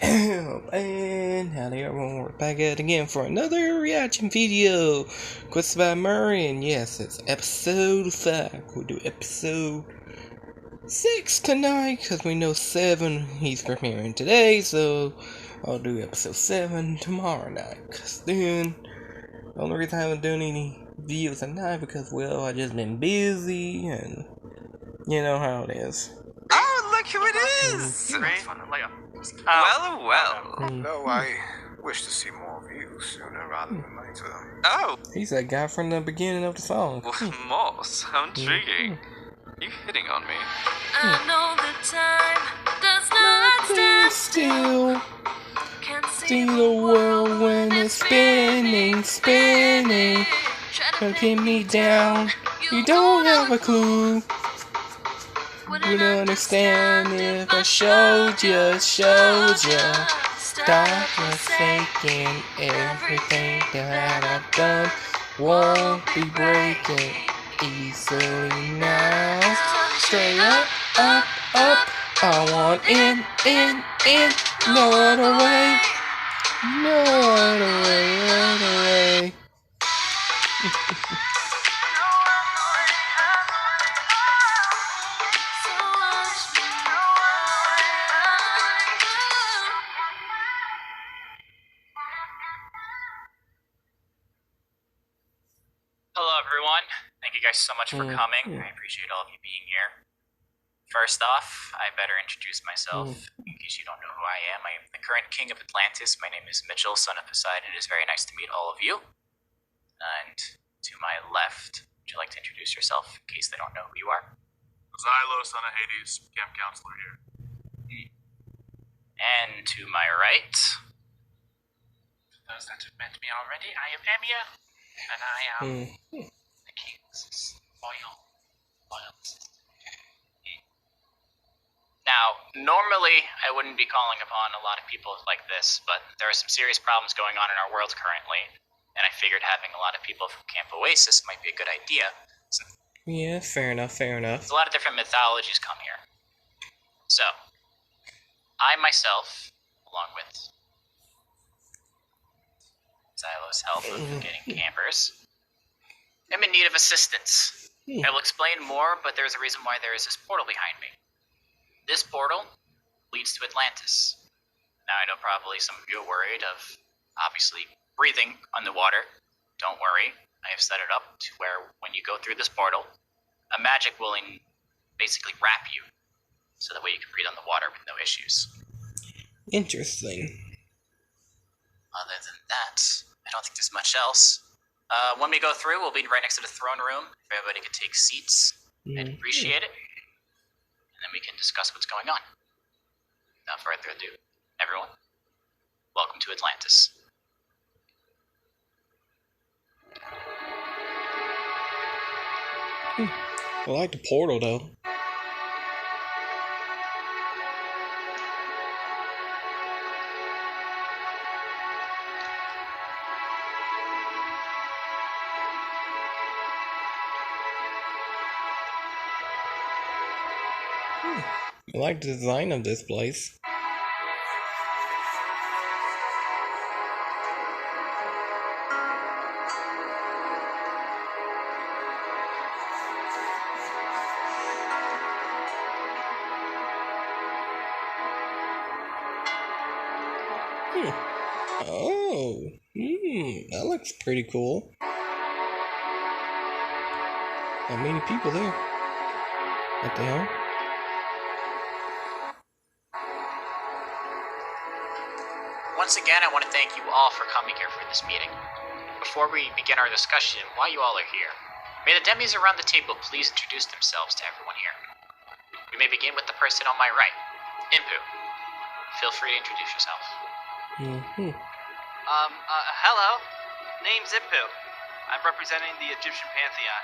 And howdy everyone, we're back at it again for another reaction video. Quest by Murray, and yes, it's episode 5. We'll do episode 6 tonight, because we know 7 he's premiering today, so I'll do episode 7 tomorrow night. Because then, the only reason I haven't done any videos tonight, because, well, I just been busy, and you know how it is. Oh, look who it is! Well. No, I wish to see more of you sooner rather than later. Oh. He's that guy from the beginning of the song. Moss, how intriguing. You hitting on me? I know the time does not stand still. Can't See the world when it's spinning. Try to pin me down. You don't have a clue. Would understand if I showed you. Stop mistaking everything that I've done. Won't be breaking easily now. Straight up. I want in. No other way. Hello everyone, thank you guys so much for coming. I appreciate all of you being here. First off, I better introduce myself, in case you don't know who I am. I am the current king of Atlantis. My name is Mitchell, son of Poseidon. It is very nice to meet all of you. And to my left, would you like to introduce yourself, in case they don't know who you are? Xylo, son of Hades, camp counselor here. And to my right, for those that have met me already, I am Emia, and I am the king's loyalist. Now, normally I wouldn't be calling upon a lot of people like this, but there are some serious problems going on in our world currently, and I figured having a lot of people from Camp Oasis might be a good idea. Yeah, fair enough. There's a lot of different mythologies come here. So, I myself, along with Xylo's help of getting campers, am in need of assistance. I will explain more, but there's a reason why there is this portal behind me. This portal leads to Atlantis. Now, I know probably some of you are worried of, obviously, breathing on the water. Don't worry. I have set it up to where, when you go through this portal, a magic will basically wrap you, so that way you can breathe on the water with no issues. Interesting. Other than that, I don't think there's much else. When we go through, we'll be right next to the throne room. If everybody could take seats, I'd appreciate it. And then we can discuss what's going on. Without further ado, everyone, welcome to Atlantis. I like the portal though. I like the design of this place. Oh, that looks pretty cool. How many people there? What the hell? Once again, I want to thank you all for coming here for this meeting. Before we begin our discussion, why you all are here, may the demis around the table please introduce themselves to everyone here. We may begin with the person on my right, Impu. Feel free to introduce yourself. Hello. Name's Impu. I'm representing the Egyptian pantheon.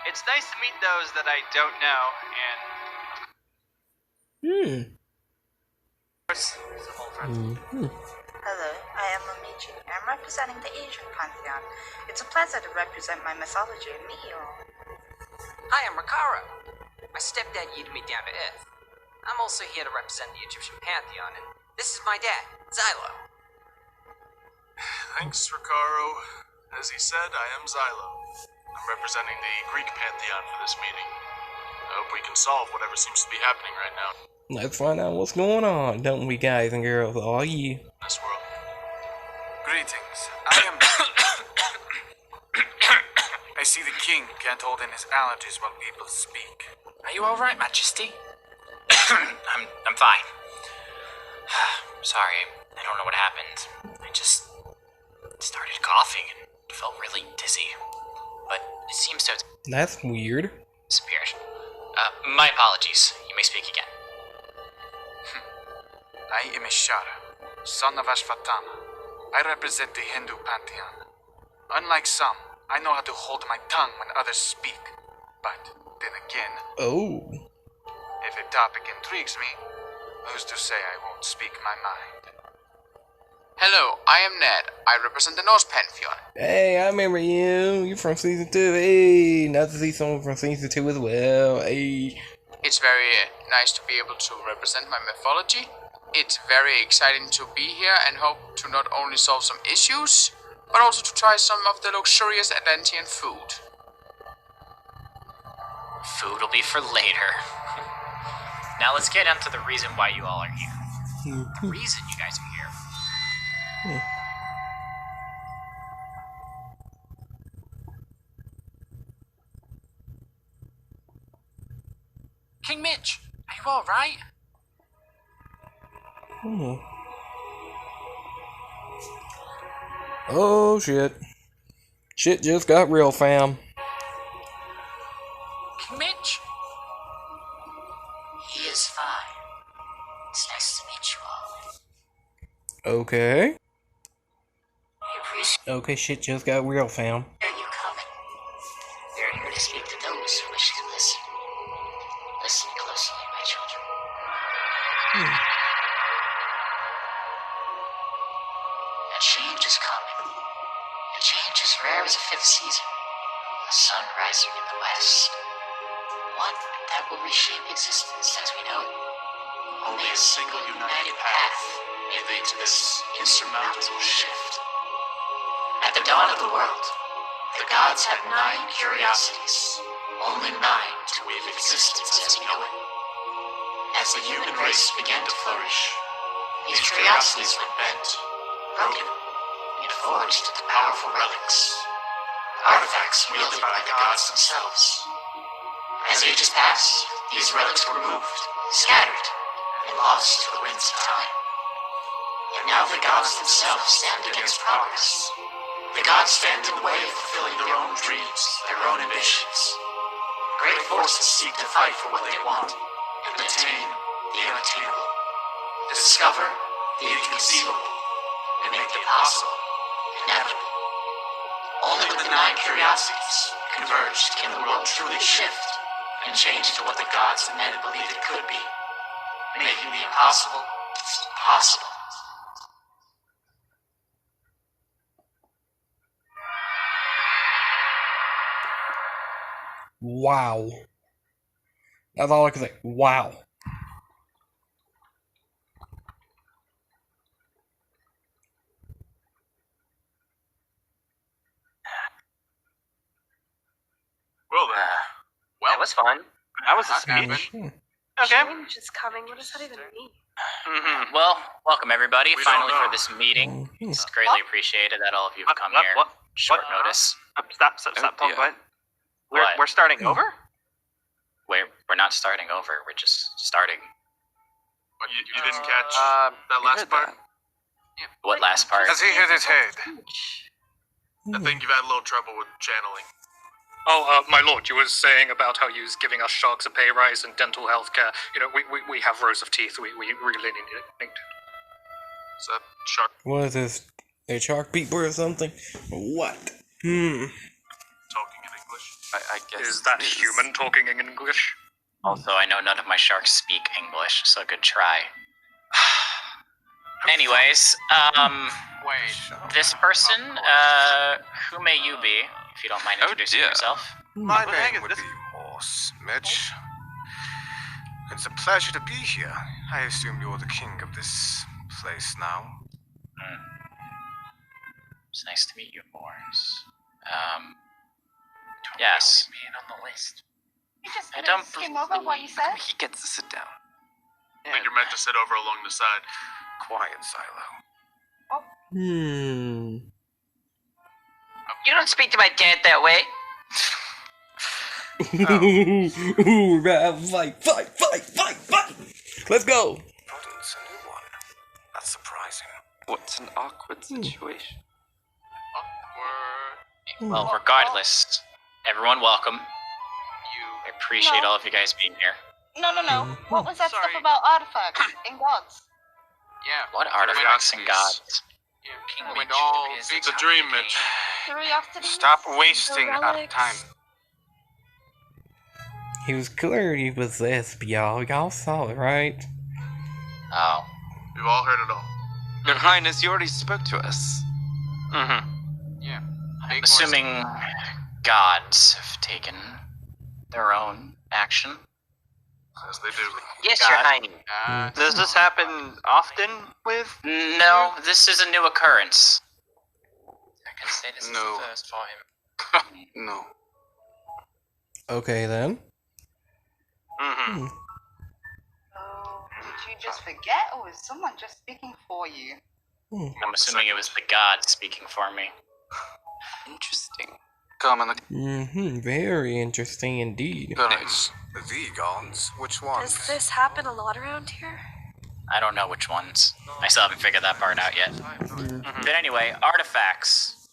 It's nice to meet those that I don't know, and... Hello, I am Momiji. I'm representing the Asian pantheon. It's a pleasure to represent my mythology and meet you all. Hi, I'm Rakara. My stepdad yeeted me down to Earth. I'm also here to represent the Egyptian pantheon, and This is my dad, Xylo. Thanks, Ricaro. As he said, I am Xylo. I'm representing the Greek pantheon for this meeting. I hope we can solve whatever seems to be happening right now Let's find out what's going on, don't we, guys and girls? Oh, yeah. in this world. Greetings. I am. I see the king can't hold in his allergies while people speak. Are you alright, Majesty? I'm fine. Sorry, I don't know what happened. I just started coughing and felt really dizzy. But it seems to have That's weird. disappeared. My apologies. You may speak again. I am Ishara, son of Ashvatthana. I represent the Hindu pantheon. Unlike some, I know how to hold my tongue when others speak. But then again, Oh. if a topic intrigues me, who's to say I won't speak my mind? Hello, I am Ned. I represent the Norse Pantheon. Hey, I remember you. You're from season 2. Hey, nice to see someone from season 2 as well. Hey. It's very nice to be able to represent my mythology. It's very exciting to be here and hope to not only solve some issues, but also to try some of the luxurious Atlantean food. Food will be for later. Now let's get into the reason why you all are here. The reason you guys are here. King Mitch, are you alright? Oh, shit. Shit just got real, fam. King Mitch? He is fine. It's nice to meet you all. Okay. I appreciate Okay, shit just got real, fam. you coming. We're here to speak to those who wish to listen. Listen closely, my children. A change is coming. A change as rare as a fifth season. A sun rising in the west. One that will reshape existence as we know it. Only a single united path may lead to this insurmountable shift. At the dawn of the world, the gods had 9 curiosities. Only 9 to weave existence as we know it. As the human race began to flourish, these curiosities went bent, broken, and forged into powerful relics. Artifacts wielded by the gods themselves. As ages passed, these relics were moved, scattered, and lost to the winds of time. And now the gods themselves stand against progress. The gods stand in the way of fulfilling their own dreams, their own ambitions. Great forces seek to fight for what they want, and attain the unattainable. Discover the inconceivable, and make the possible inevitable. Only with the 9 curiosities converged can the world truly shift and change into what the gods and men believed it could be, making the impossible possible. Wow. That's all I can say. Wow. Well then. That was fun. That was a speech. Okay. Change is coming. What does that even mean? Well, welcome everybody. We Finally don't know. for this meeting. It's greatly appreciated that all of you have come here. What? Short What? notice. Stop, Tom, yeah. what? What? We're starting over? We're not starting over. We're just starting. What, you didn't catch Uh, that you last heard part? What last part? Has he hit his head? I think you've had a little trouble with channeling. Oh, my lord, you were saying about how you was giving us sharks a pay rise and dental health care. You know, we have rows of teeth. We really need it. Is that shark What is this? A shark people or something? What? talking in English? I guess. Is that it is. human talking in English? Also, I know none of my sharks speak English, so good try. Anyways, Wait. this person, who may you be, if you don't mind Oh, introducing dear. yourself? My What the heck name is would this? be Morse, Mitch. It's a pleasure to be here. I assume you're the king of this place now. It's nice to meet you, Morris. Yes. Man on the list. You just I didn't don't skim over what you said? He gets to sit down. I think you're meant to sit over along the side. Quiet, Silo. Hmm. You don't speak to my dad that way. Ooh, right, fight! Let's go. It's a new one. That's surprising. What's an awkward situation? Awkward. Well, regardless, everyone welcome. I appreciate all of you guys being here. No. What was that stuff about artifacts and gods? Yeah. What artifacts and gods? Yeah, with all big It's a dream, Mitch. Curiosity? Stop wasting our time. He was clearly possessed, y'all. Y'all saw it, right? Oh. We've all heard it all. Your Highness, you already spoke to us. Yeah. I'm assuming gods have taken their own action. As they do. Yes, Your Highness. Does this happen often with? No, this is a new occurrence. I can say this No. is the first for him. No. Okay, then. Mm-hmm. Oh, did you just forget, or is someone just speaking for you? I'm assuming it was the gods speaking for me. Interesting. Come on, Very interesting indeed. guys. The gods? Which ones? Does this happen a lot around here? I don't know which ones. I still haven't figured that part out yet. But anyway, artifacts.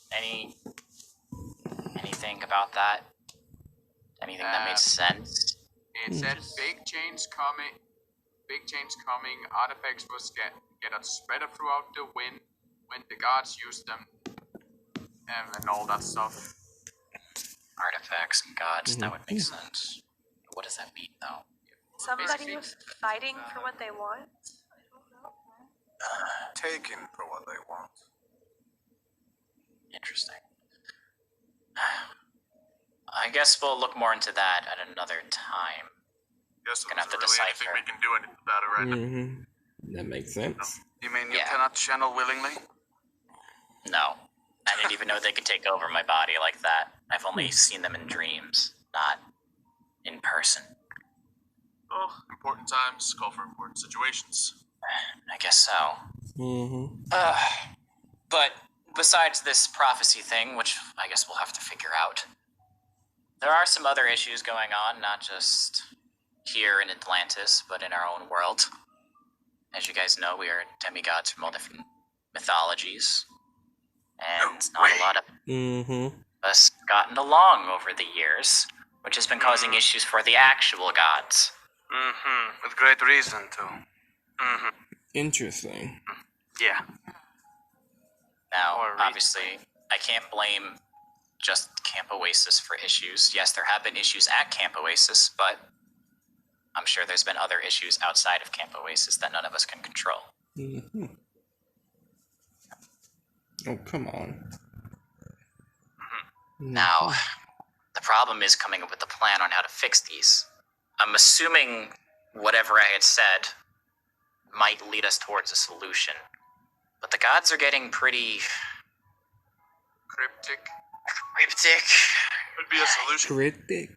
Anything about that? Anything that made sense? It said big change coming. Artifacts will get spread throughout the wind when the gods use them, and all that stuff. Artifacts and gods, that would make sense. What does that mean, though? Somebody was fighting for what they want? I don't know. Taken for what they want. Interesting. I guess we'll look more into that at another time. Guess Gonna have to really anything decipher. we can do about it right now. That makes sense. You mean you Yeah. cannot channel willingly? No. I didn't even know they could take over my body like that. I've only seen them in dreams, not in person. Oh, important times call for important situations. I guess so. But besides this prophecy thing, which I guess we'll have to figure out, there are some other issues going on, not just here in Atlantis, but in our own world. As you guys know, we are demigods from all different mythologies, and not a lot of us gotten along over the years, which has been causing issues for the actual gods. With great reason, too. Interesting. Yeah. Now, Or obviously, I can't blame just Camp Oasis for issues. Yes, there have been issues at Camp Oasis, but I'm sure there's been other issues outside of Camp Oasis that none of us can control. Oh, come on. Now, the problem is coming up with a plan on how to fix these. I'm assuming whatever I had said might lead us towards a solution. But the gods are getting pretty Cryptic. Could be a solution. Cryptic.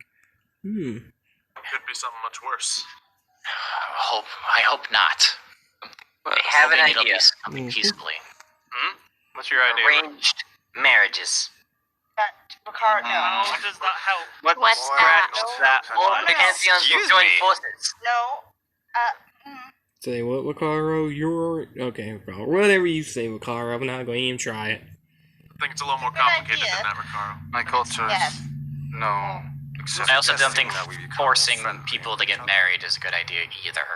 Could be something much worse. I hope not. I have an Hoping it'll idea. be something peacefully. What's your idea? Arranged marriages. Picard, no. How does that help? What's Scratch that All one. the pantheons will Excuse join me. forces. No. Say what, Wakaro? You're okay, Wakaro. Whatever you say, Wakaro. I'm not going to even try it. I think it's a little more Good complicated idea. than that, Ricardo. My culture is Yes. no. I also don't think Suggesting that we become forcing friendly people to with get each other. married is a good idea either.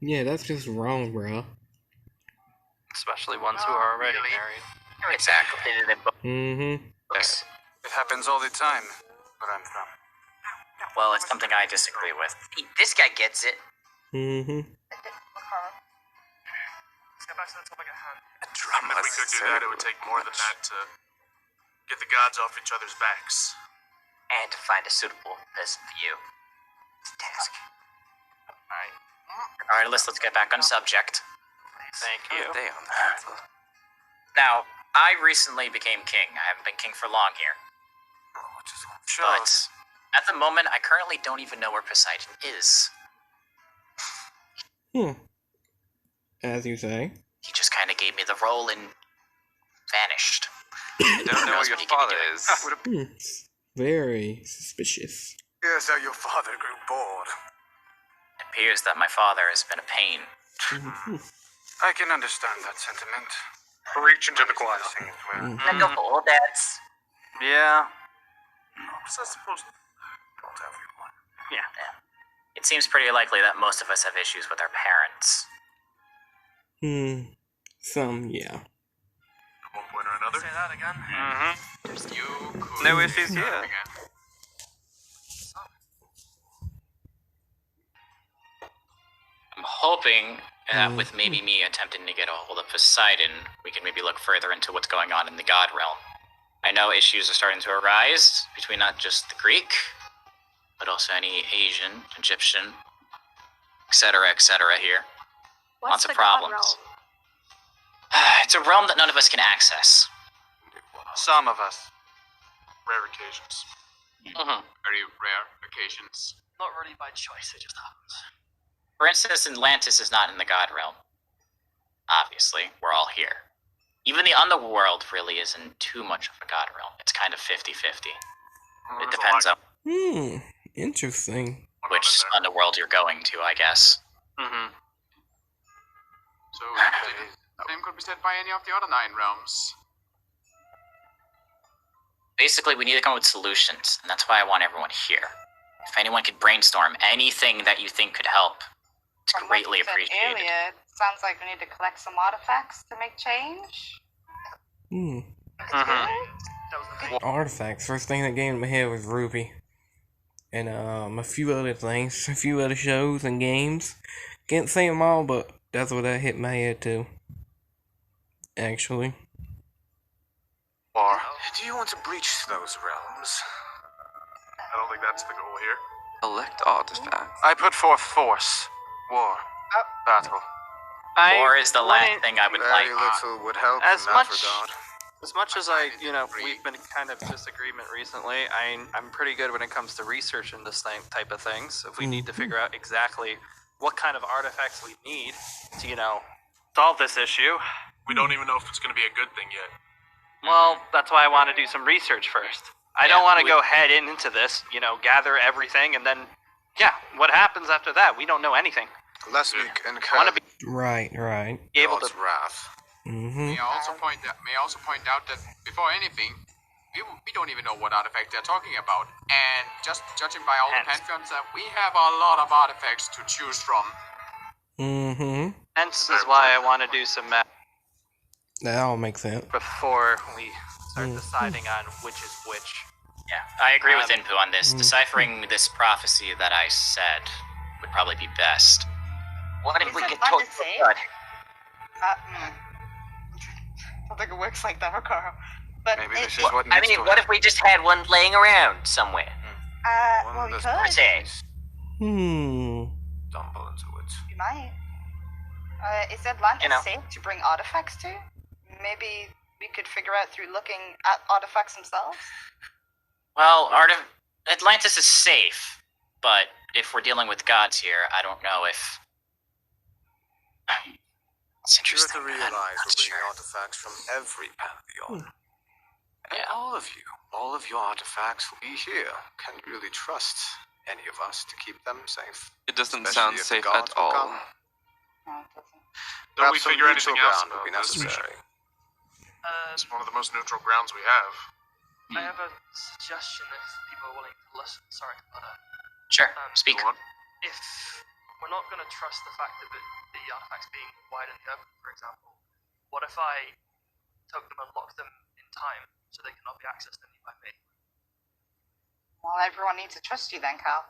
Yeah, that's just wrong, bro. Especially ones who are already married. Exactly. Yes. It happens all the time where I'm from. Well, it's something I disagree with. This guy gets it. Picard. Even if we could do that, it would take more than that to get the gods off each other's backs. And to find a suitable person for you. It's a task. Regardless, let's get back on subject. Thank you. Now, I recently became king. I haven't been king for long here. But at the moment, I currently don't even know where Poseidon is. As you say. He just kind of gave me the role and vanished. You don't know where your father is. Very suspicious. Here's how your father grew bored. It appears that my father has been a pain. I can understand that sentiment. Reach into the choir. I go for old dads. Yeah. What's that supposed to not everyone? Yeah. It seems pretty likely that most of us have issues with our parents. Some, yeah. At one point or another. Say that again. You could No issues here. I'm hoping that with maybe me attempting to get a hold of Poseidon, we can maybe look further into what's going on in the God realm. I know issues are starting to arise between not just the Greek, but also any Asian, Egyptian, etc., here. What's Lots of the God problems. realm? It's a realm that none of us can access. Some of us. Rare occasions. Very rare occasions. Not really by choice, it just happens. For instance, Atlantis is not in the God realm. Obviously, we're all here. Even the underworld really isn't too much of a God realm. It's kind of 50-50. It depends on Interesting. which underworld you're going to, I guess. So, the same could be said by any of the other 9 realms. Basically, we need to come up with solutions, and that's why I want everyone here. If anyone could brainstorm anything that you think could help, it's From what greatly you said appreciated. earlier, it sounds like we need to collect some artifacts to make change. Artifacts. First thing that came to my head was Ruby. And a few other things. A few other shows and games. Can't say them all, but that's what that hit my head too. Actually. Or do you want to breach those realms? I don't think that's the goal here. Elect artifacts. I put forth force, war, battle. War is the last thing I would like. Very little would help As in that much- regard. As much as we've been kind of disagreement recently, I'm pretty good when it comes to researching this type of things. If we need to figure out exactly what kind of artifacts we need to, solve this issue. We don't even know if it's going to be a good thing yet. Well, that's why I want to do some research first. I don't want to go head into this, gather everything, and then, what happens after that? We don't know anything. Lest we incur I want to be Right. able to God's wrath. May I also point out that before anything, we don't even know what artifact they're talking about. And just judging by all the pantheons, we have a lot of artifacts to choose from. Hence is why I want to do some math That all makes sense. before we start deciding on which is which. Yeah, I agree with Inpu on this. Deciphering this prophecy that I said would probably be best. What if Is we it could fun talk to say? God? I don't think it works like that, Carl. But Maybe it, this is what needs I mean, to what if we just had one laying around somewhere? well, we that's could. Say, stumble into it. We might. Is Atlantis You know. safe to bring artifacts to? Maybe we could figure out through looking at artifacts themselves? Well, Atlantis is safe, but if we're dealing with gods here, I don't know if... It's You have interesting. to I'm realize not we're bringing sure. artifacts from every pantheon. And Yeah. all of your artifacts will be here. Can you really trust any of us to keep them safe? It doesn't Especially sound if the safe gods at will all. come. No, it doesn't. Don't we Perhaps some figure neutral anything else ground will be about this mission? necessary. It's one of the most neutral grounds we have. I have a suggestion if people are willing to listen. Sorry, but Sure, speak. Go on. if we're not going to trust the fact of the artifacts being wide in the open, for example, what if I took them and locked them in time so they cannot be accessed only by me? Well, everyone needs to trust you then, Cal.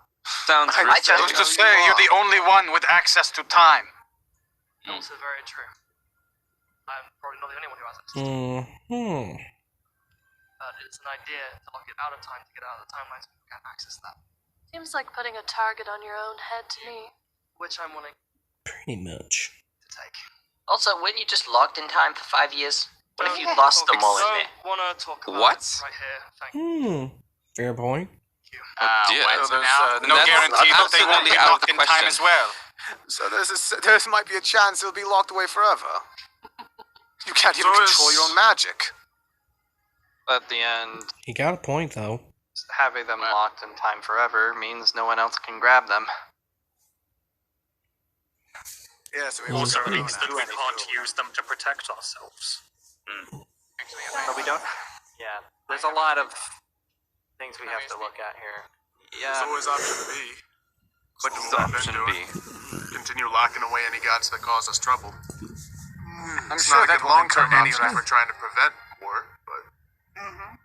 Sounds I risky. just- Who's to say you're the only one with access to time? Also very true. I'm probably not the only one who has access. But it's an idea to lock it out of time to get out of the timeline so people can't access that. Seems like putting a target on your own head to me. Which I'm willing Pretty much. to take. Also, weren't you just locked in time for 5 years? What if you lost them all in there? Wanna talk about What? it right here? Thank you. Fair point. Dear, No guarantee that they won't be locked in time as well. So there might be a chance it'll be locked away forever. You can't even control your own magic. At the end, He got a point, though. having them locked in time forever means no one else can grab them. Yes, we Also won't means that do we anything. can't use them to protect ourselves. But we don't. Yeah, there's a lot of things we have to look at here. There's Yeah. always option B. What What is we've been option doing. B? Continue locking away any gods that cause us trouble. I'm It's sure not a that good will long-term incur any option if we're trying to prevent war, but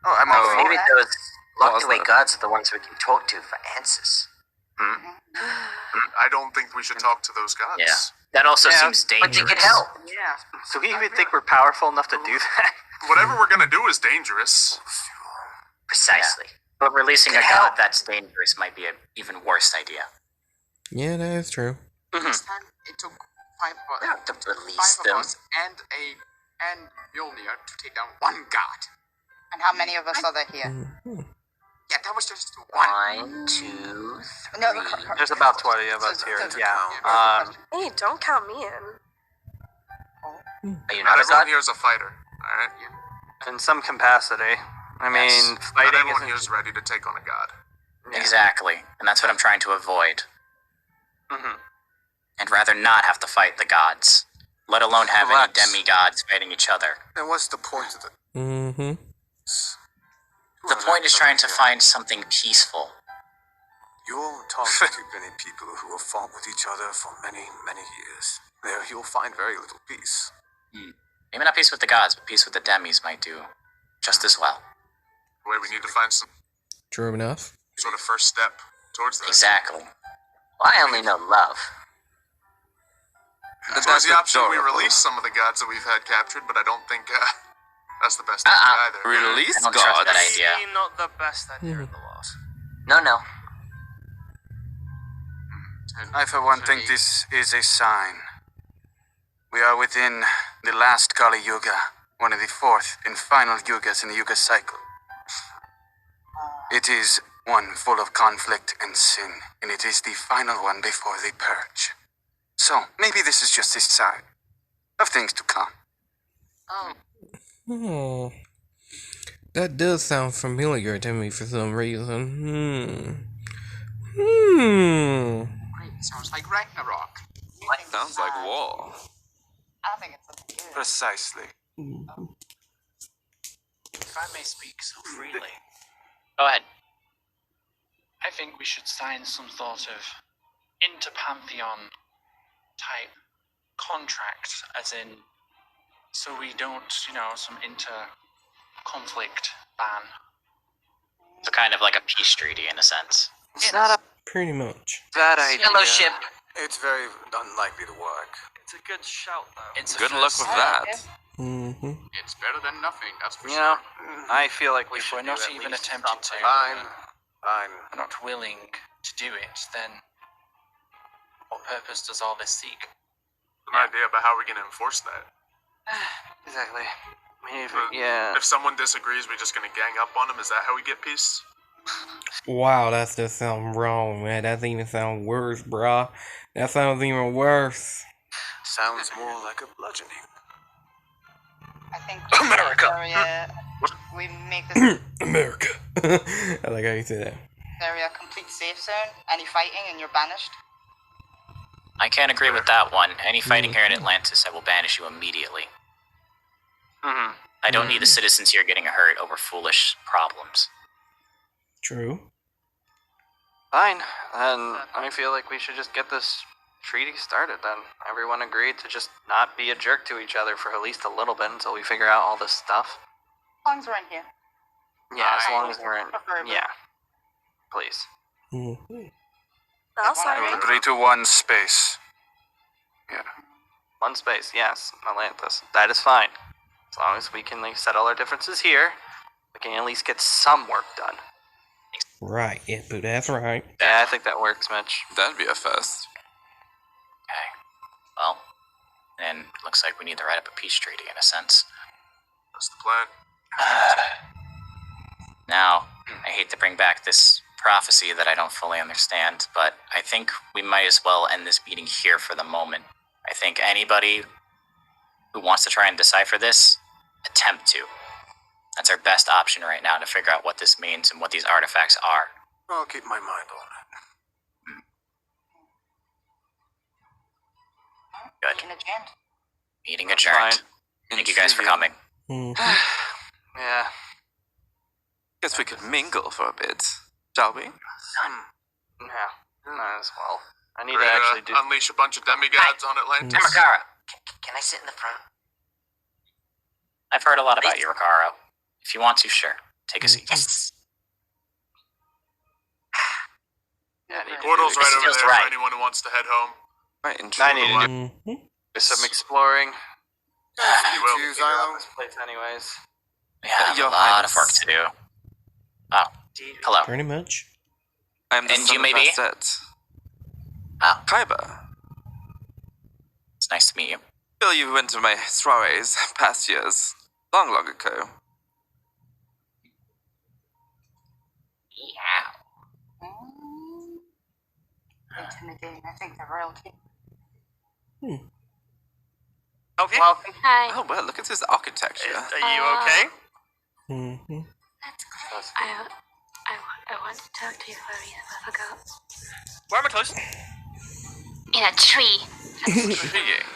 Oh, I'm all for Maybe it. those locked away Awesome. gods are the ones we can talk to for answers. I don't think we should talk to those gods. Yeah. That also Yeah, seems But they dangerous. could help. Yeah. Do we even think we're powerful enough to do that? Whatever we're gonna do is dangerous. Precisely. But releasing a Could god help. that's dangerous might be an even worse idea. Yeah, that is true. This time it took five of We don't have to release them. us and Mjolnir to take down one god. And how many of us are there here? Yeah, that was just one. 1, 2, 3. No, There's about 20 of us here. Yeah. Hey, don't count me in. Are you Not not a everyone god? here is a fighter, alright? In some capacity. I mean, Not fighting everyone isn't. here is ready to take on a god. Exactly. And that's what I'm trying to avoid. Mhm. I'd rather not have to fight the gods, let alone have any Relax. demigods fighting each other. Then what's the point of it? Mm-hmm. The point is trying to find something peaceful. You'll talk to many people who have fought with each other for many, many years. There you'll find very little peace. Maybe not peace with the gods, but peace with the demis might do just as well. Wait, we need to find some True enough. sort of first step towards that. Exactly. Well, I only know love. So there's the option we release some of the gods that we've had captured, but I don't think that's the best idea either. Release I don't trust gods? that idea. Maybe not the best idea in the world. No. I, for one, think this is a sign. We are within the last Kali Yuga, one of the fourth and final Yugas in the Yuga cycle. It is one full of conflict and sin, and it is the final one before the purge. So, maybe this is just a sign of things to come. Oh. That does sound familiar to me for some reason. Great, sounds like Ragnarok. Sounds like war. I don't think it's something good. Precisely. If I may speak so freely, Go ahead. I think we should sign some sort of inter-pantheon type contract, as in, so we don't, some inter-conflict ban. So kind of like a peace treaty in a sense. It's not a Pretty much. bad idea. Fellowship. It's very unlikely to work. It's a good shout, though. It's a Good luck first with step. that. Mm-hmm. It's better than nothing, that's for You sure. know, I feel like we If should we're not do at even least attempting to, something. Fine. we're not willing to do it, then what purpose does all this seek? An idea about how we're gonna enforce that. Exactly. I mean, If someone disagrees, we're just gonna gang up on them. Is that how we get peace? Wow, that just sounds wrong, man. That even sounds worse, bruh. That sounds even worse. Sounds more like a bludgeoning. I think America. area, we make this America. I like how you say that. area a complete safe zone. Any fighting and you're banished. I can't agree with that one. Any fighting here in Atlantis, I will banish you immediately. Mm-hmm. I don't need the citizens here getting hurt over foolish problems. True. Fine. Then I feel like we should just get this treaty started then. Everyone agreed to just not be a jerk to each other for at least a little bit until we figure out all this stuff. As long as we're in here. Yeah, as long as we're in. Preferably. Yeah. Please. Mm-hmm. I'll sign it. Agree to one space. One space, yes, Atlantis. That is fine. As long as we can settle our differences here, we can at least get some work done. Right, yeah, but that's right. Yeah, I think that works, Mitch. That'd be a first. Okay. Well, And it looks like we need to write up a peace treaty in a sense. That's the plan. Now, I hate to bring back this prophecy that I don't fully understand, but I think we might as well end this meeting here for the moment. I think anybody who wants to try and decipher this, attempt to. That's our best option right now to figure out what this means and what these artifacts are. I'll keep my mind on it. Good. Meeting adjourned. Meeting adjourned. Thank you guys for coming. Yeah. Guess we could mingle for a bit, shall we? Yeah, might as well. I need Ready to actually do. unleash a bunch of demigods on Atlantis. Amakara, can I sit in the front? I've heard a lot about you, Ricaro. If you want to, sure. Take a seat. Yes. Yeah, I need to Portal's do right over feels there right. for anyone who wants to head home. Right, I need to do some exploring. You will. Figure out this place anyways. We have a lot of work to do. Oh, hello. Pretty much. I'm the And son you of maybe? Bastet. Oh. Kaiba. It's nice to meet you. Feel you went to my soirees past years. Long, long ago. Intimidating. I think the royalty. Okay. Welcome. Hi. Oh, well, look at this architecture. Are you okay? Mm-hmm. I want to talk to you for a reason. I forgot. Where am I close? In a tree. Intriguing.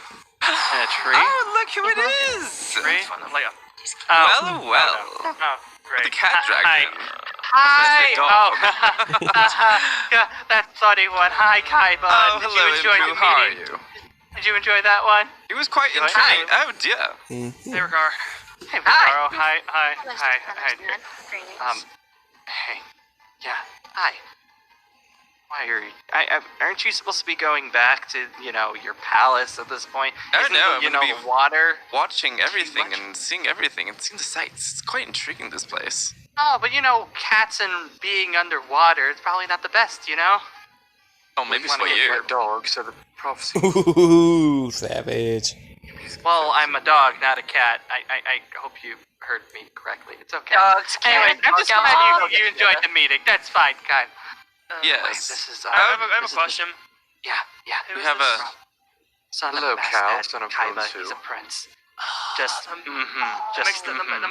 A tree? Oh, look who it is! Tree? Later. Well, well. Oh, great. The cat Hi. dragon. Hi! Dog. Oh, yeah, that funny one. Hi, Kaiba. Oh, Did hello, you enjoy Impu. the How are meeting? you? Did you enjoy that one? It was quite Hi. intriguing. Oh, dear. Hey, Ricar. Hey, Ricaro. Hi. Hey. Yeah. Hi. Why are you... aren't you supposed to be going back to, your palace at this point? Oh, Isn't no, the, I'm gonna be water... watching everything and seeing everything and seeing the sights. It's quite intriguing, this place. Oh, but cats and being underwater, it's probably not the best, Oh, maybe for you. Dog, so the prophecy... Ooh, savage. Well, I'm a dog, not a cat. I hope you heard me correctly. It's okay. Dogs, Anyway, cats, I'm just glad you enjoyed the meeting. That's fine, Kai. Yes. Wait, this is, I have a question. Yeah. We have a... Son Hello, of Cal, Bastet, son of Kaiba, Gonsu. he's a prince. Just, That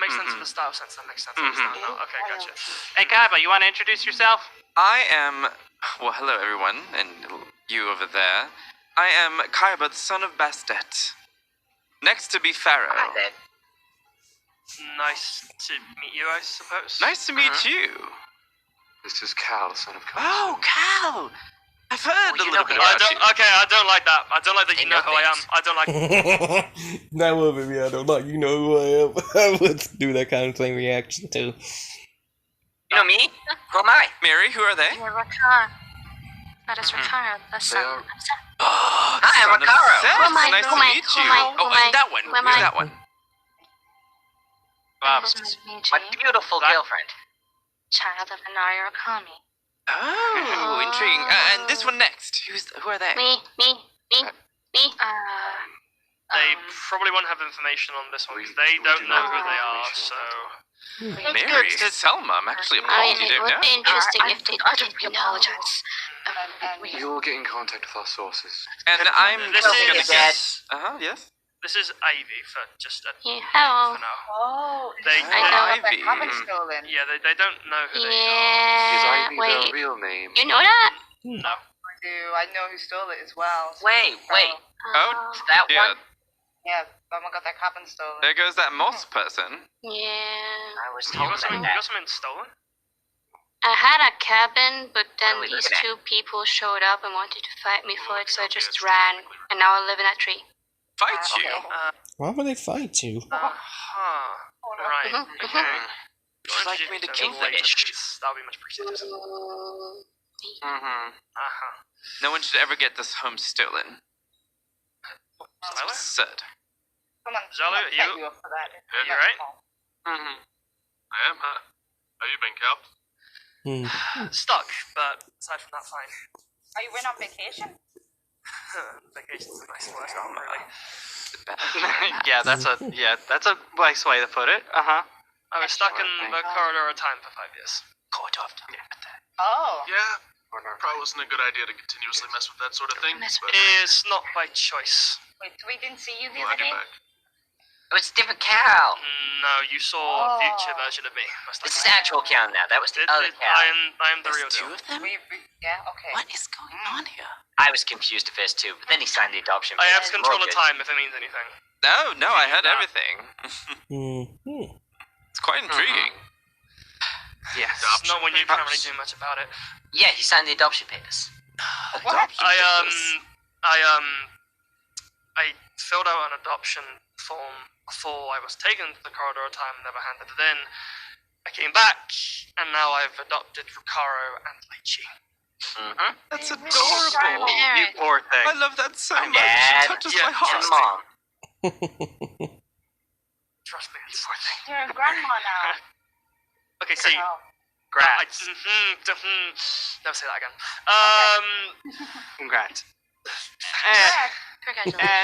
makes sense in the style sense. That makes sense. No, okay, gotcha. Hey, Kaiba, you want to introduce yourself? I am... Well, hello, everyone, and you over there. I am Kaiba, the son of Bastet. Next to be Pharaoh. Nice to meet you, I suppose. Nice to meet you. This is Cal, son of Gonsu. Oh, Cal! I've heard a little bit I about you. I don't like that. I don't like that you know who I am. I don't like... That would be me. I don't like. You know who I am. I would do that kind of same reaction too. You know me? Who am I? Mary, who are they? You're Rakar. That is Rakar, the son of Set. Hi, I'm Son of Ricaro. Seth. Who am I? Nice Who to am I? meet Who you. am I? Oh, Who am I? and that one. Who am Who's I? that one? This is Miji, My beautiful girlfriend. child of Anari Rakami. Oh, intriguing. And this one next. Who are they? Me. They probably won't have information on this one because they don't know who they are, so... Mary, Selma, I'm actually appalled you it don't would know. be interesting if they did apologize. We will get in contact with our sources. And I'm This just is- gonna guess. Yes? This is Ivy for just a... Hello. For now. Oh, They, I know. Ivy. Stolen. Yeah, they don't know who they are. Is Yeah. Ivy Wait. their real name? You know that? No. I do. I know who stole it as well. Wait. Oh, That yeah. one? Yeah, someone got that cabin stolen. There goes that moss person. Yeah. I was You told got something, about you got that. something stolen? I had a cabin, but then Really these good at two people showed up and wanted to fight me for it, so I just ran, and now I live in a tree. Fight you? Why would they fight you? Right. Okay. Would you like me to kill them? That would be much appreciated. No one should ever get this home stolen. Zylo? Absurd. Zylo, set you up for that. you right? I am, huh? How you been, Cal? Stuck, but aside from that, fine. Are you went on vacation? Vacation's a nice word, not really. That's a nice way to put it. I was stuck in the corridor of time for 5 years. Oh. Yeah, probably wasn't a good idea to continuously mess with that sort of thing. But It's not by choice. Wait, so we didn't see you the glad other you're day? back. Oh, it's a different cow. No, you saw a future version of me. This is actual cow now. That was the other cow. I am the real deal. Two of them? Yeah, okay. What is going on here? I was confused at first too, but then he signed the adoption. I have papers. control We're of all good. time if it means anything. No, I heard everything. It's quite intriguing. Yes. Not when you can't really do much about it. Yeah, he signed the adoption papers. I filled out an adoption form before I was taken to the corridor of time and never handed it in. I came back, and now I've adopted Ricaro and Lychee. That's adorable. You poor thing. I love that so much. Dad. It touches my heart. And Mom. Trust me, you poor thing. You're a grandma now. Okay, see. Congrats. Never say that again. Congrats.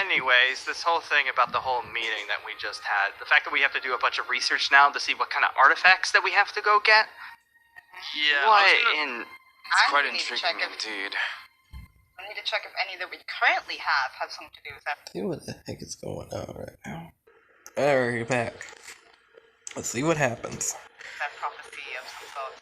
Anyways, this whole thing about the whole meeting that we just had, the fact that we have to do a bunch of research now to see what kind of artifacts that we have to go get. Yeah. It's quite need to intriguing check indeed. I need to check if any that we currently have something to do with that. See what the heck is going on right now. Alright, you're back. Let's see what happens. That prophecy of some sort.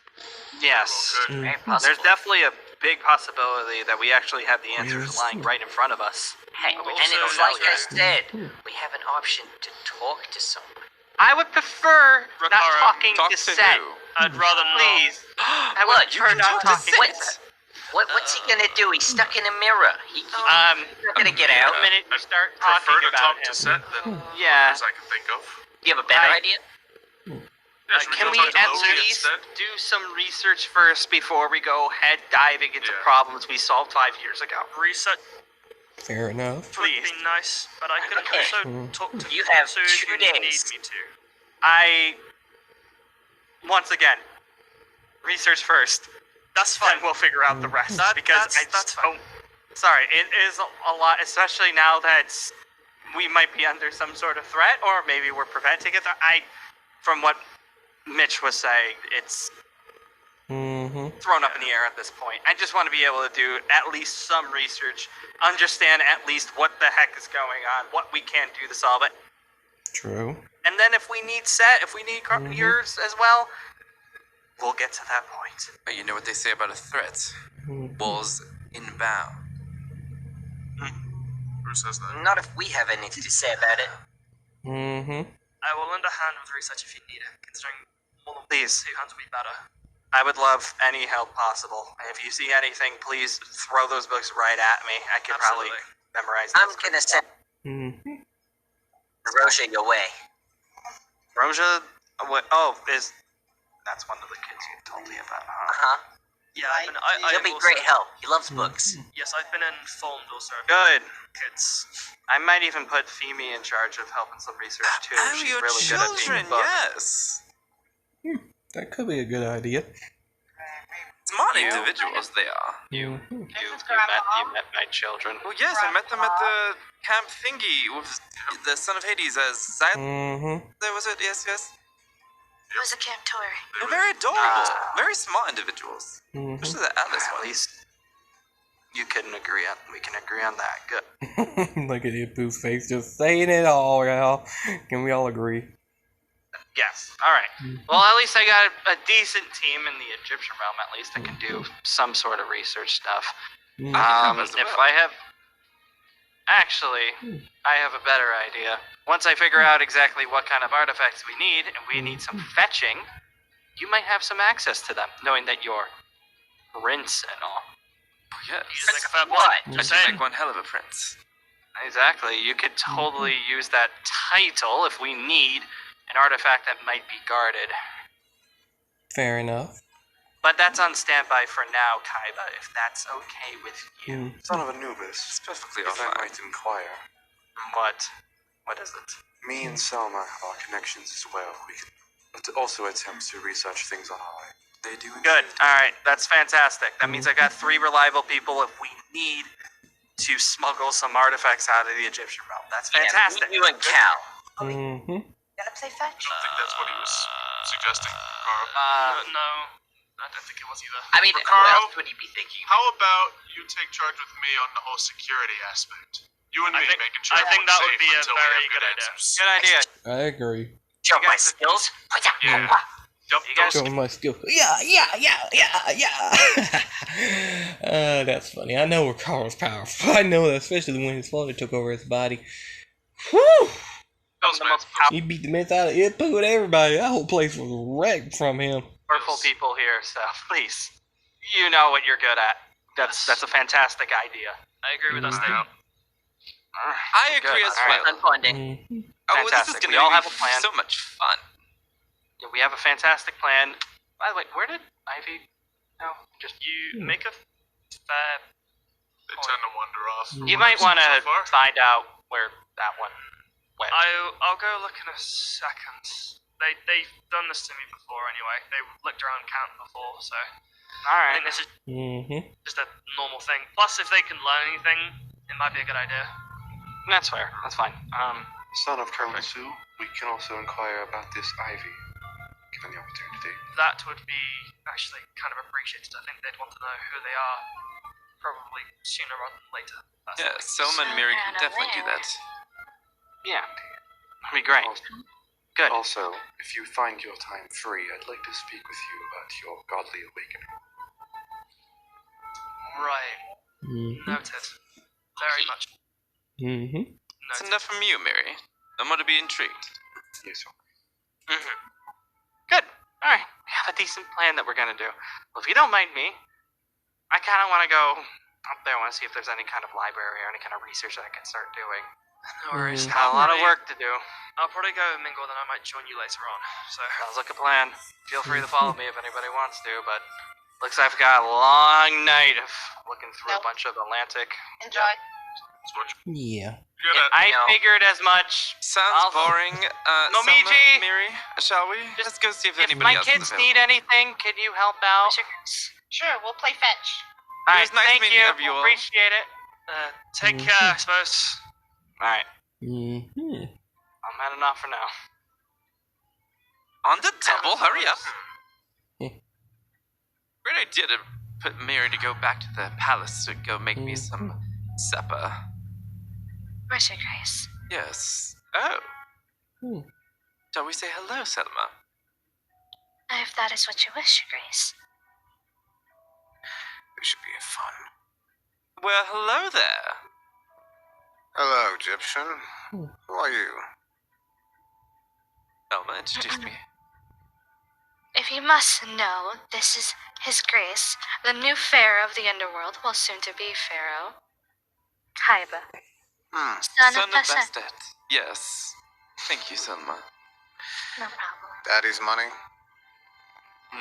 Yes. There's definitely a big possibility that we actually have the answers lying right in front of us. Hey, and it's like I said, we have an option to talk to someone. I would prefer not talking Talk to to Set. who? I'd rather Please. I Look, would prefer not talking to Set. What's he gonna do? He's stuck in a mirror. He's not gonna get out. The minute you start Prefer talking to about talk him. to Set than Yeah. as I can think of. You have a better idea? Can we talk to at Loki least instead? do some research first before we go head diving into problems we solved 5 years ago? research Fair enough. would be nice, but I could also talk to You have Sue 2 if you need days. me to. Once again, research first. That's fine. Then we'll figure out the rest. That- because that's- that's fine. Sorry, it is a lot, especially now that we might be under some sort of threat, or maybe we're preventing it. From what Mitch was saying, it's thrown up in the air at this point. I just want to be able to do at least some research, understand at least what the heck is going on, what we can do to solve it. True. And then if we need if we need yours as well, we'll get to that point. But you know what they say about a threat? Walls inbound. Who says that? Not if we have anything to say about it. I will lend a hand with research if you need it, considering more than Please. 2 hands would be better. I would love any help possible. And if you see anything, please throw those books right at me. I could probably memorize them. I'm gonna send Roja your way. Roja? That's one of the kids you told me about, Yeah, He'll be great help. He loves books. Yes, I've been informed also. Good. Kids. I might even put Femi in charge of helping some research too. Oh, She's your really good at children, being book. yes. That could be a good idea. Smart individuals they are. You met my children. Oh yes, I met them at the camp thingy with the son of Hades as Zayat. There was it, yes. It was a camp tour. They're very adorable, very smart individuals. Especially the Atlas At one. least we can agree on that. Good. Look at you, Boo's face, just saying it all, y'all. Can we all agree? Yes. All right. Well, at least I got a decent team in the Egyptian realm. At least I can do some sort of research stuff. If I have, actually, I have a better idea. Once I figure out exactly what kind of artifacts we need, and we need some fetching, you might have some access to them, knowing that you're prince and all. Oh, yes. You make a fair What? point. I should make one hell of a prince. Exactly. You could totally use that title if we need an artifact that might be guarded. Fair enough. But that's on standby for now, Kaiba, if that's okay with you. Son of Anubis, It's perfectly if I alright. might inquire. What? What is it? Me and Selma have our connections as well. We can also attempt to research things on our own. They do. Good. All right. That's fantastic. That means I got 3 reliable people if we need to smuggle some artifacts out of the Egyptian realm. That's fantastic. You and Cal. Mm-hmm. Gonna play fetch? I don't think that's what he was suggesting, Carl. No, I don't think it was either. I mean, Ricardo, what else would he be thinking? How about you take charge with me on the whole security aspect? You and me making sure I think that would everyone's be a safe until we very have good idea. answers. Good idea. I agree. Show my skills. Yeah. Show my skill. Yeah. That's funny. I know Carl's powerful. I know that, especially when his father took over his body. Whew! He beat the mess out of it, put everybody. That whole place was wrecked from him. Powerful people here, so please, you know what you're good at. That's a fantastic idea. I agree with that statement. I agree as well. Unfunding. Oh, this is Fantastic. going We all to have be a plan. so much fun. Yeah, we have a fantastic plan. By the way, where did Ivy? No, just You make a fair. They tend to wander off. You might want to find out where that one went. I'll go look in a second. They've done this to me before anyway. They looked around camp before, so All I right. think this is Mm-hmm. just a normal thing. Plus, if they can learn anything, it might be a good idea. That's fair. That's fine. Son of Colonel Sue, we can also inquire about this Ivy, given the opportunity. That would be actually kind of appreciated. I think they'd want to know who they are, probably sooner rather than later. Yeah, Selma and Miri can definitely do that. Yeah, that'd be great. Good. Also, if you find your time free, I'd like to speak with you about your godly awakening. Right. Noted. Very much. Mm-hmm. That's enough from you, Miri. I'm going to be intrigued. Yes, sir. Mm-hmm. Good. All right. We have a decent plan that we're gonna do. Well, if you don't mind me, I kind of want to go up there. I want to see if there's any kind of library or any kind of research that I can start doing. No worries. Got a lot of work to do. I'll probably go mingle, then I might join you later on. So Sounds like a plan. Feel free to follow me if anybody wants to, but looks like I've got a long night of looking through a bunch of Atlantic. Enjoy. Yeah. I figured as much. Sounds boring. Momiji, Selma, Miri, shall we? Let's go see if If anybody my else kids is need anything, can you help out? Sure, we'll play fetch. All right, It was nice thank meeting you. you all. Appreciate it. take care, I suppose. All right, Mm-hmm. I'm heading off for now. On the double, hurry up. Great idea to put Miri to go back to the palace to go make me some supper. Where's your grace? Yes. Oh. Shall we say hello, Selma? If that is what you wish, your grace. This should be fun. Well, hello there. Hello, Egyptian. Who are you? Selma, introduce me. If you must know, this is His Grace, the new pharaoh of the underworld, well, soon to be pharaoh, Kaiba. Son of Bastet. Bastet. Yes. Thank you, Selma. No problem. Daddy's money?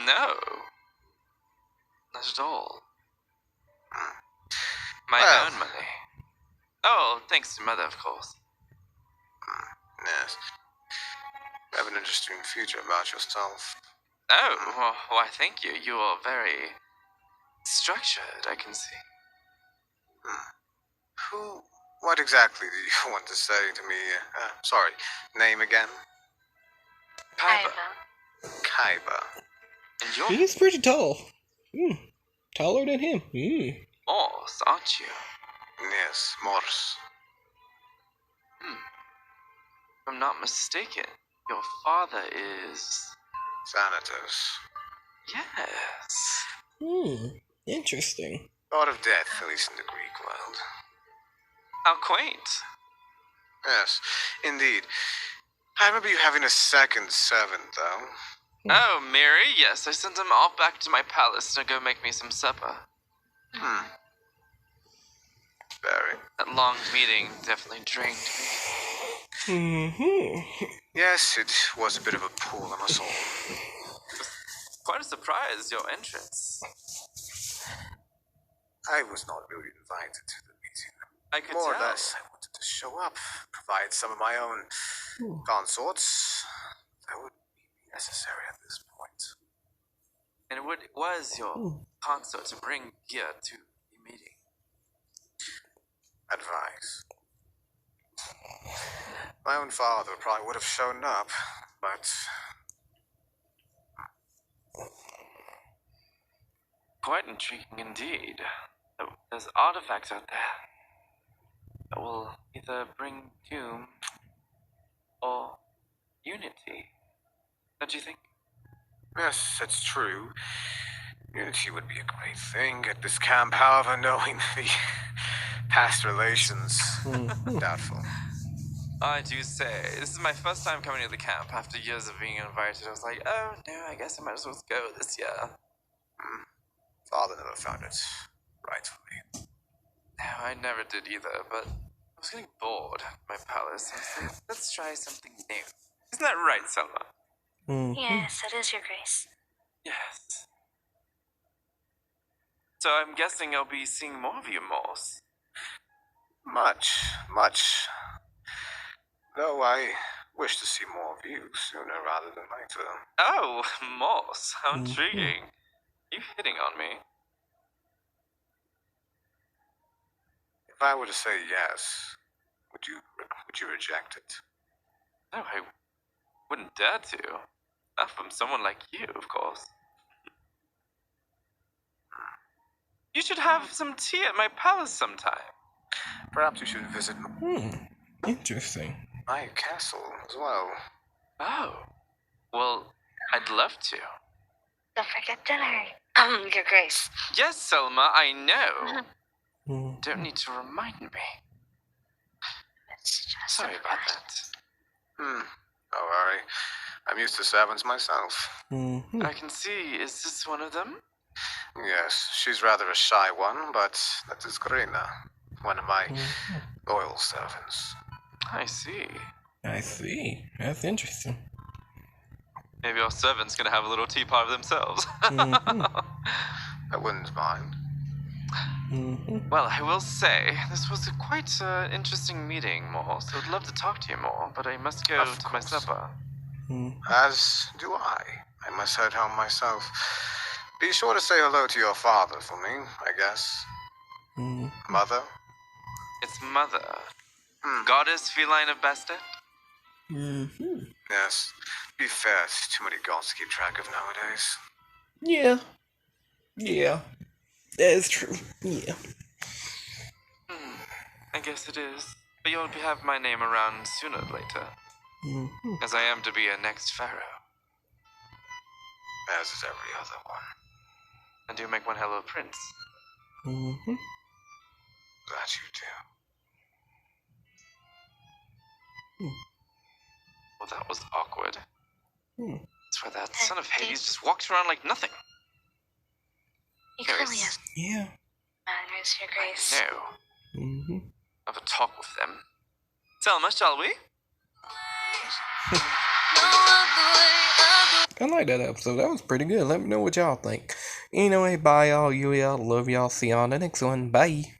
No. Not at all. My Well. own money. Oh, thanks to Mother, of course. Yes. You have an interesting future about yourself. Oh, well, why, thank you. You are very structured, I can see. What exactly do you want to say to me? Sorry, name again? Kaiba. Kaiba. And you're He's pretty tall. Taller than him. Morse, aren't you? Yes, Morse. If I'm not mistaken, your father is... Thanatos. Yes. Interesting. God of death, at least in the Greek world. How quaint. Yes, indeed. I remember you having a second servant, though. Oh, Mary, yes, I sent him off back to my palace to go make me some supper. Very. That long meeting definitely drained me. Yes, it was a bit of a pull on us all. Quite a surprise, your entrance. I was not really invited to the meeting. I could More tell. or less, I wanted to show up, provide some of my own consorts. That would be necessary at this point. And what was your consort to bring here to the meeting? advice. My own father probably would have shown up, but Quite intriguing indeed. There's artifacts out there that will either bring doom or unity. Don't you think? yes, it's true. Unity would be a great thing at this camp, however, knowing the past relations, doubtful. I do say, this is my first time coming to the camp after years of being invited. I was like, oh no, I guess I might as well go this year. Father never found it right for me. No, I never did either, but I was getting bored at my palace. I was like, let's try something new. Isn't that right, Selma? Yes, it is, Your Grace. Yes. So I'm guessing I'll be seeing more of you, Morse. Much. Though I wish to see more of you sooner rather than later. Oh, Morse, how intriguing. You hitting on me? If I were to say yes, would you reject it? No, I wouldn't dare to. Not from someone like you, of course. You should have some tea at my palace sometime. Perhaps you should visit Interesting. my castle as well. Oh. Well, I'd love to. Don't forget dinner. Your Grace. Yes, Selma, I know. Don't need to remind me. It's just Sorry about that. Don't worry. I'm used to servants myself. I can see. Is this one of them? Yes, she's rather a shy one, but that is Grina, one of my loyal servants. I see. I see. That's interesting. Maybe our servants gonna have a little teapot of themselves. I wouldn't mind. Well, I will say, this was a quite interesting meeting, Morse. I would love to talk to you more, but I must go to my supper. As do I. I must head home myself. Be sure to say hello to your father for me, I guess. Mother? It's Mother. Goddess feline of Bastet? Yes. Be fair, it's too many gods to keep track of nowadays. Yeah. That is true. Yeah. I guess it is. But you'll have my name around sooner or later. As I am to be a next pharaoh. As is every other one. I do make one hell of a prince. That you do. Well, that was awkward. That's why that son of Hades just walks around like nothing. He clearly has Yeah. manners, Your Grace. No. Have a talk with them. Selma, shall we? I like that episode. That was pretty good. Let me know what y'all think. Anyway, bye y'all. You y'all. Love y'all. See y'all on the next one. Bye.